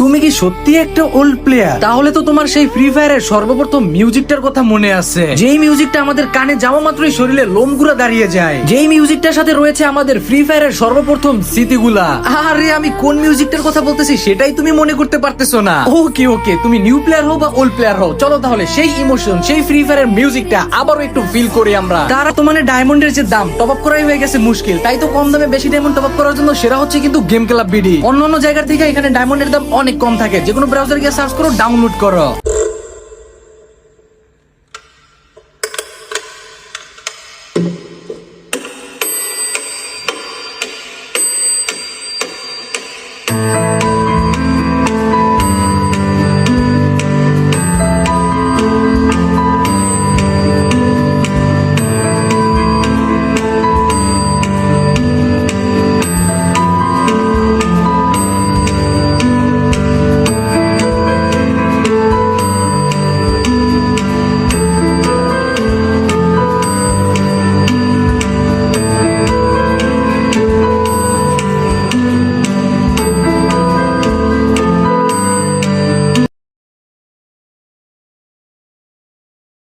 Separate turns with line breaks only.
তুমি কি সত্যি একটা ওল্ড প্লেয়ার? তাহলে তো তোমার সেই ফ্রি ফায়ারের সর্বপ্রথম মিউজিকটার কথা মনে আছে, যেই মিউজিকটা আমাদের কানে যাওয়া মাত্রই শরীরে লোমগুলা দাঁড়িয়ে যায়, যেই মিউজিকটার সাথে রয়েছে আমাদের ফ্রি ফায়ারের সর্বপ্রথম স্মৃতিগুলা। আরে আমি কোন মিউজিকটার কথা বলতেছি সেটাই তুমি মনে করতে পারতেছো না। ওকে ওকে, তুমি নিউ প্লেয়ার হও বা ওল্ড প্লেয়ার হও, চলো তাহলে সেই ইমোশন, সেই ফ্রি ফায়ারের মিউজিকটা আবারও একটু ফিল করি আমরা। তারা তো মানে ডায়মন্ডের যে দাম টপ আপ করাই হয়ে গেছে মুশকিল, তাই তো কম দামে বেশি ডায়মন্ড টপ আপ করার জন্য সেরা হচ্ছে কিন্তু গেম ক্লাব বিডি। অন্যান্য জায়গার থেকে এখানে ডায়মন্ডের দাম অনেক কম থাকে, যে কোনো ব্রাউজার গিয়ে সার্চ করো, ডাউনলোড করো।